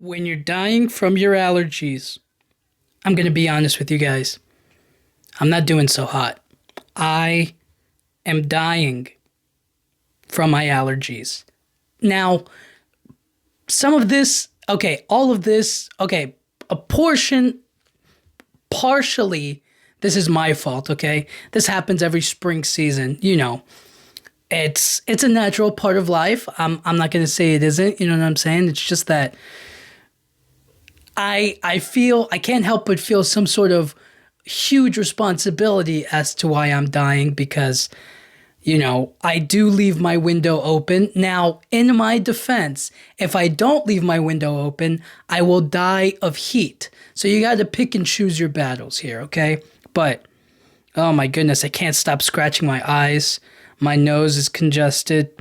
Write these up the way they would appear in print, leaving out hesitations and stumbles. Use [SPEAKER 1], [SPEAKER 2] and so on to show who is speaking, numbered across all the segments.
[SPEAKER 1] When you're dying from your allergies, I'm going to be honest with you guys. I'm not doing so hot. I am dying from my allergies. Now, some of this, okay, all of this, okay, a portion, partially, this is my fault, okay? This happens every spring season, It's a natural part of life. I'm not going to say it isn't, you know what I'm saying? It's just that I can't help but feel some sort of huge responsibility as to why I'm dying because I do leave my window open. Now, in my defense, if I don't leave my window open, I will die of heat. So you got to pick and choose your battles here, okay? But oh my goodness, I can't stop scratching my eyes. My nose is congested.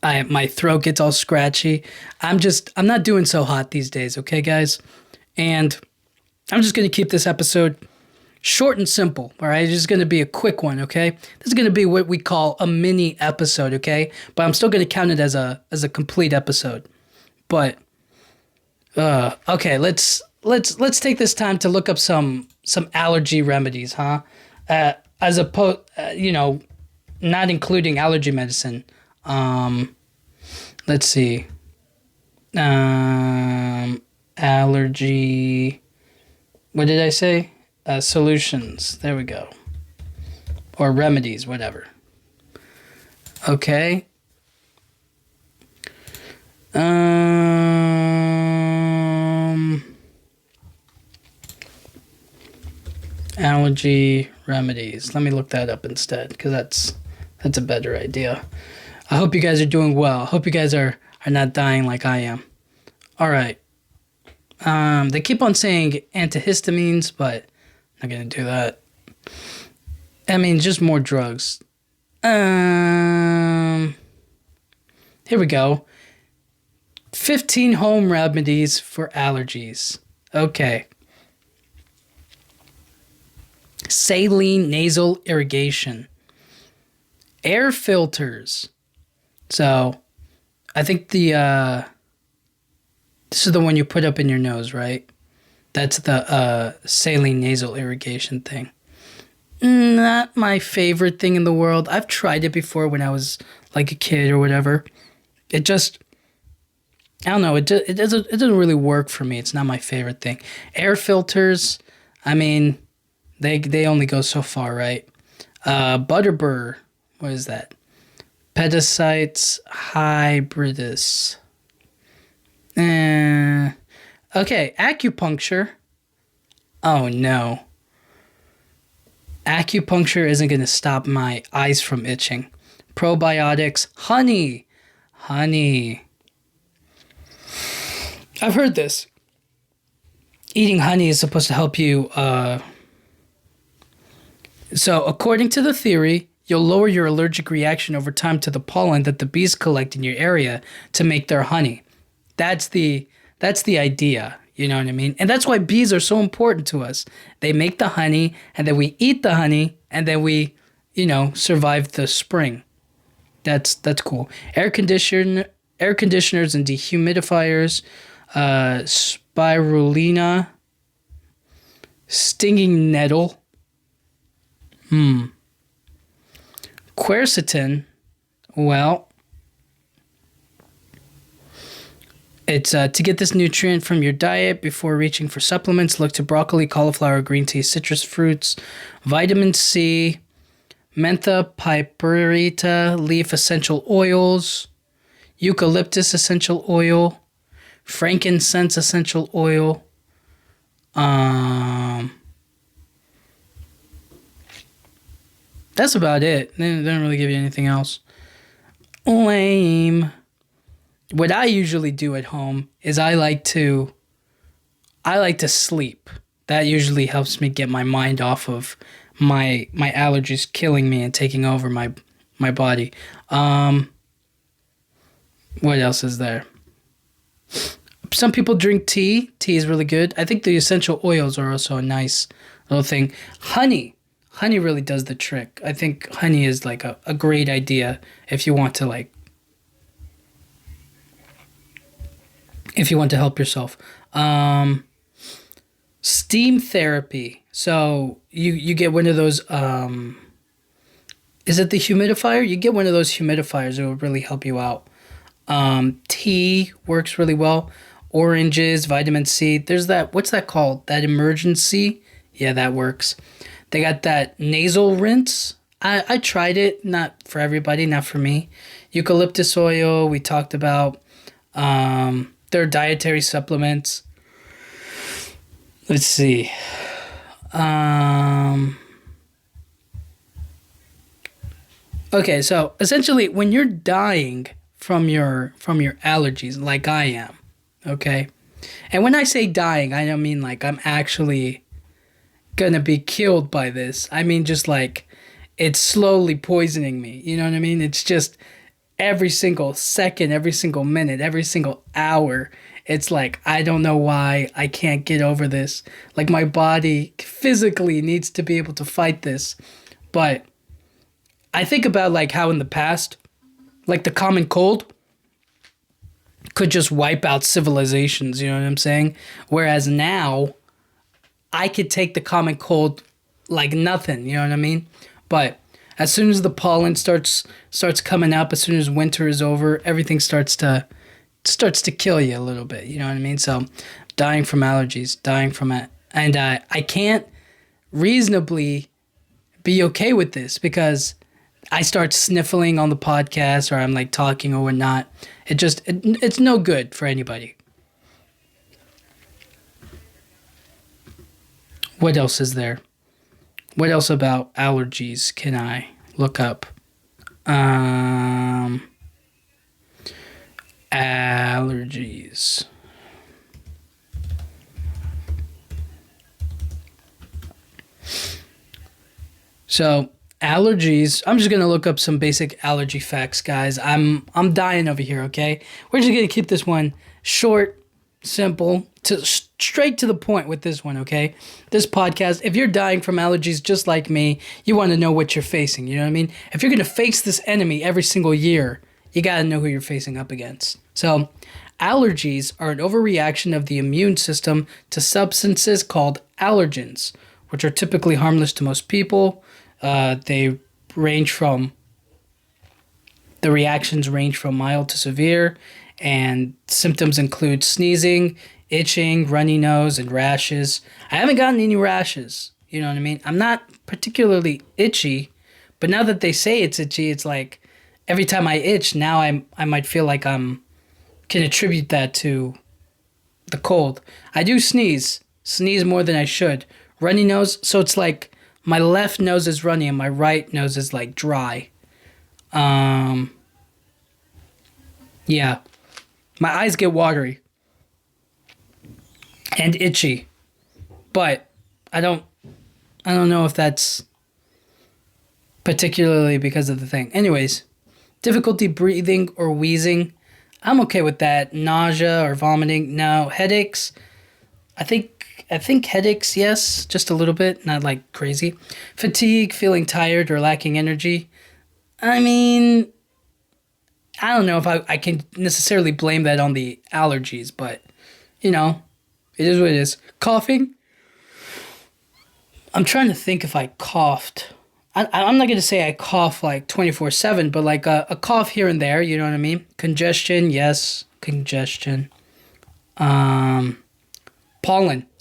[SPEAKER 1] My throat gets all scratchy. I'm not doing so hot these days, okay, guys? And I'm just going to keep this episode short and simple, all right? It's just going to be a quick one, okay? This is going to be what we call a mini episode, okay? But I'm still going to count it as a complete episode. But okay, let's take this time to look up some allergy remedies, huh? As opposed, not including allergy medicine. Let's see. Allergy. What did I say? Solutions. There we go. Or remedies, whatever. Okay. Allergy remedies. Let me look that up instead, because that's a better idea. I hope you guys are doing well. I hope you guys are not dying like I am. All right. They keep on saying antihistamines, but I'm not going to do that. I mean, just more drugs. Here we go. 15 home remedies for allergies. Okay. Saline nasal irrigation. Air filters. So, I think this is the one you put up in your nose, right? That's the saline nasal irrigation thing. Not my favorite thing in the world. I've tried it before when I was like a kid or whatever. It just, I don't know. It doesn't really work for me. It's not my favorite thing. Air filters. I mean, they only go so far, right? Butterbur. What is that? Pedicites hybridus. Okay, acupuncture. Oh no. Acupuncture isn't going to stop my eyes from itching. Probiotics. Honey. I've heard this. Eating honey is supposed to help you. So, according to the theory, you'll lower your allergic reaction over time to the pollen that the bees collect in your area to make their honey. That's the idea, you know what I mean? And that's why bees are so important to us. They make the honey, and then we eat the honey, and then we, survive the spring. That's cool. Air conditioners and dehumidifiers, spirulina, stinging nettle. Quercetin, well, it's to get this nutrient from your diet before reaching for supplements. Look to broccoli, cauliflower, green tea, citrus fruits, vitamin C, mentha, piperita, leaf essential oils, eucalyptus essential oil, frankincense essential oil. That's about it. They don't really give you anything else. Lame. What I usually do at home is I like to sleep. That usually helps me get my mind off of my allergies killing me and taking over my body. What else is there? Some people drink tea. Tea is really good. I think the essential oils are also a nice little thing. Honey really does the trick. I think honey is like a great idea if you want to if you want to help yourself. Um, Steam therapy. So you get one of those. Is it the humidifier? You get one of those humidifiers. It will really help you out. Tea works really well. Oranges, vitamin C. There's that. What's that called? That emergency. Yeah, that works. They got that nasal rinse. I tried it. Not for everybody. Not for me. Eucalyptus oil. We talked about. Their dietary supplements. Let's see. Okay, so essentially, when you're dying from your allergies, like I am, okay, and when I say dying, I don't mean like I'm actually gonna be killed by this. I mean just like it's slowly poisoning me. You know what I mean? It's just every single second, every single minute, every single hour. It's like I don't know why I can't get over this. Like my body physically needs to be able to fight this, but I think about like how in the past, like the common cold could just wipe out civilizations, you know what I'm saying? Whereas now I could take the common cold like nothing, you know what I mean? But as soon as the pollen starts coming up, as soon as winter is over, everything starts to kill you a little bit, you know what I mean? So dying from allergies, dying from it. And I can't reasonably be okay with this because I start sniffling on the podcast or I'm like talking or whatnot. It's no good for anybody. What else is there? What else about allergies can I look up? Allergies. So allergies. I'm just gonna look up some basic allergy facts, guys. I'm dying over here. Okay, we're just gonna keep this one short, simple, straight to the point with this one. Okay, this podcast. If you're dying from allergies just like me, you want to know what you're facing. You know what I mean? If you're gonna face this enemy every single year, you gotta know who you're facing up against. So, allergies are an overreaction of the immune system to substances called allergens, which are typically harmless to most people. They range from the reactions range from mild to severe, and symptoms include sneezing, itching, runny nose, and rashes. I haven't gotten any rashes. You know what I mean? I'm not particularly itchy, but now that they say it's itchy, it's like every time I itch, now I might feel like can attribute that to the cold. I do sneeze more than I should. Runny nose, so it's like my left nose is runny and my right nose is like dry. Yeah. My eyes get watery and itchy. But I don't know if that's particularly because of the thing. Anyways, difficulty breathing or wheezing. I'm okay with that. Nausea or vomiting, no. Headaches, I think headaches, yes, just a little bit, not like crazy. Fatigue, feeling tired or lacking energy. I mean, I don't know if I can necessarily blame that on the allergies, but, you know, it is what it is. Coughing. I'm trying to think if I coughed. I'm not going to say I cough like 24/7, but like a cough here and there, you know what I mean? Congestion, yes, congestion. Pollen.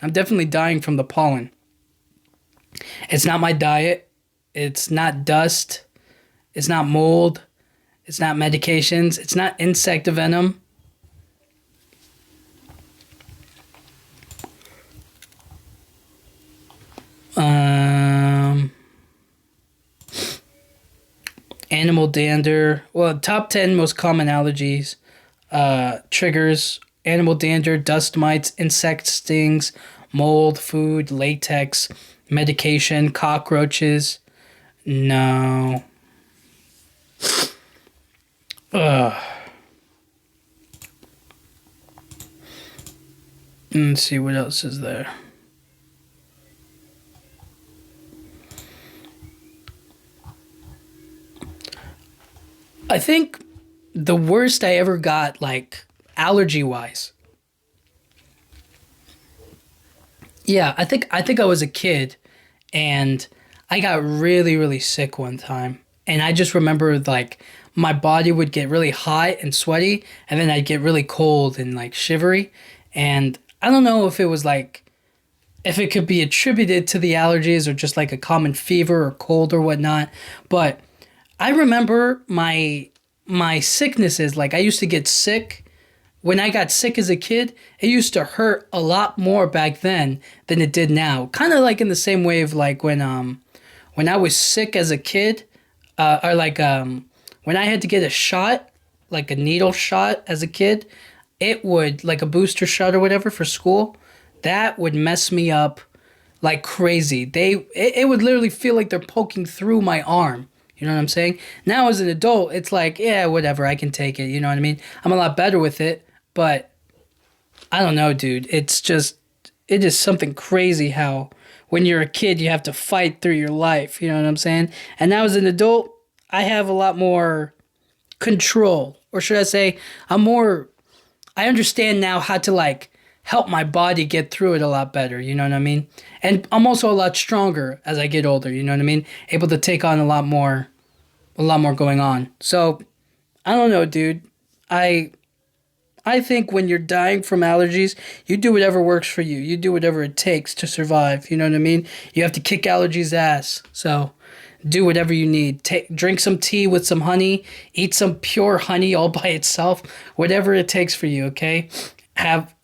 [SPEAKER 1] I'm definitely dying from the pollen. It's not my diet. It's not dust. It's not mold. It's not medications. It's not insect venom. Animal dander. Well, top 10 most common allergies. Triggers: animal dander, dust mites, insect stings, mold, food, latex, medication, cockroaches. No. Ugh. Let's see what else is there. I think the worst I ever got, like allergy wise, Yeah, I think I was a kid and I got really really sick one time. And I just remember like my body would get really hot and sweaty and then I'd get really cold and like shivery. And I don't know if it was like if it could be attributed to the allergies or just like a common fever or cold or whatnot. But I remember my sicknesses. Like I used to get sick when I got sick as a kid. It used to hurt a lot more back then than it did now. Kind of like in the same way of like when I was sick as a kid, or like when I had to get a shot, like a needle shot as a kid, it would like a booster shot or whatever for school. That would mess me up like crazy. It would literally feel like they're poking through my arm. You know what I'm saying? Now as an adult, it's like, yeah, whatever, I can take it. You know what I mean? I'm a lot better with it, but I don't know, dude. It is something crazy how when you're a kid, you have to fight through your life. You know what I'm saying? And now as an adult, I have a lot more control, or should I say, I'm more I understand now how to like help my body get through it a lot better, you know what I mean? And I'm also a lot stronger as I get older, you know what I mean? Able to take on a lot more going on. So, I don't know, dude. I I think when you're dying from allergies, you do whatever works for you. You do whatever it takes to survive, you know what I mean? You have to kick allergies ass. So, do whatever you need. Drink some tea with some honey, eat some pure honey all by itself, whatever it takes for you, okay?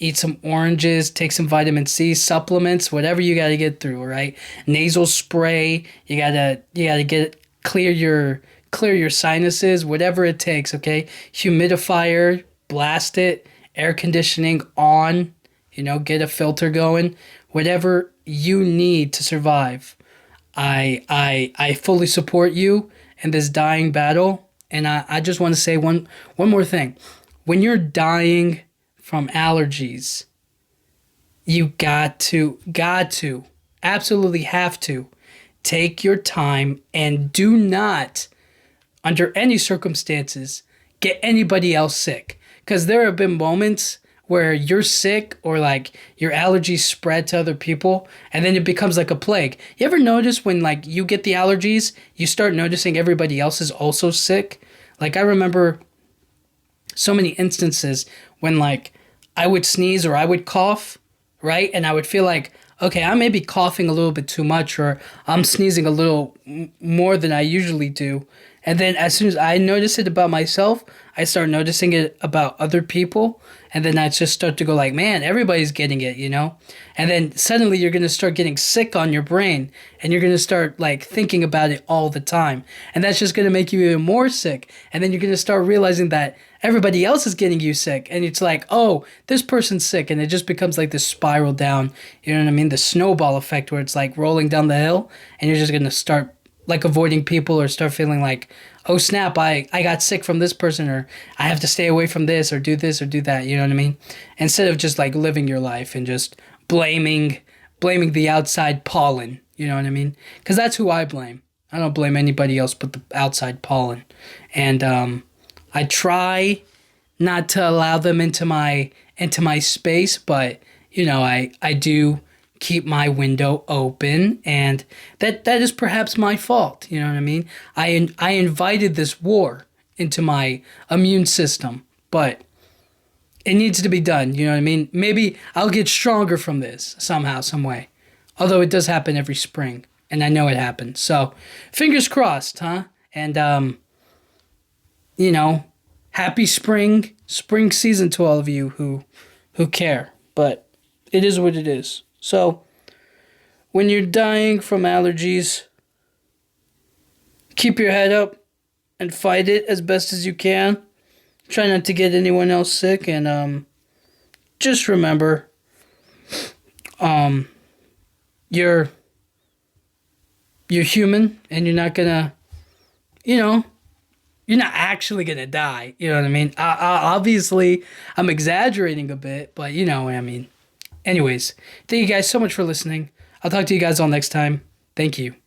[SPEAKER 1] Eat some oranges, take some vitamin C supplements, whatever you got to get through, all right? Nasal spray, you got to get clear your sinuses, whatever it takes, okay? Humidifier, blast it, air conditioning on, get a filter going, whatever you need to survive. I fully support you in this dying battle. And I just want to say one more thing. When you're dying from allergies, you got to, absolutely have to take your time and do not, under any circumstances, get anybody else sick. Because there have been moments where you're sick or like your allergies spread to other people and then it becomes like a plague. You ever notice when like you get the allergies, you start noticing everybody else is also sick? Like I remember so many instances when like I would sneeze or I would cough, right? And I would feel like, okay, I may be coughing a little bit too much or I'm sneezing a little more than I usually do. And then as soon as I notice it about myself, I start noticing it about other people. And then I just start to go like, man, everybody's getting it, you know? And then suddenly you're going to start getting sick on your brain and you're going to start like thinking about it all the time. And that's just going to make you even more sick. And then you're going to start realizing that everybody else is getting you sick. And it's like, oh, this person's sick. And it just becomes like this spiral down, you know what I mean? The snowball effect where it's like rolling down the hill and you're just going to start like avoiding people or start feeling like, oh snap, I got sick from this person or I have to stay away from this or do that, you know what I mean? Instead of just like living your life and just blaming the outside pollen, you know what I mean? Because that's who I blame. I don't blame anybody else but the outside pollen. And I try not to allow them into my space, but I do keep my window open, and that is perhaps my fault. You know what I mean? I invited this war into my immune system, but it needs to be done. You know what I mean? Maybe I'll get stronger from this somehow, some way. Although it does happen every spring, and I know it happens. So fingers crossed, huh? And happy spring season to all of you who care. But it is what it is. So, when you're dying from allergies, keep your head up and fight it as best as you can. Try not to get anyone else sick, and just remember, you're human, and you're not gonna, you're not actually gonna die. You know what I mean? Obviously, I'm exaggerating a bit, but you know what I mean. Anyways, thank you guys so much for listening. I'll talk to you guys all next time. Thank you.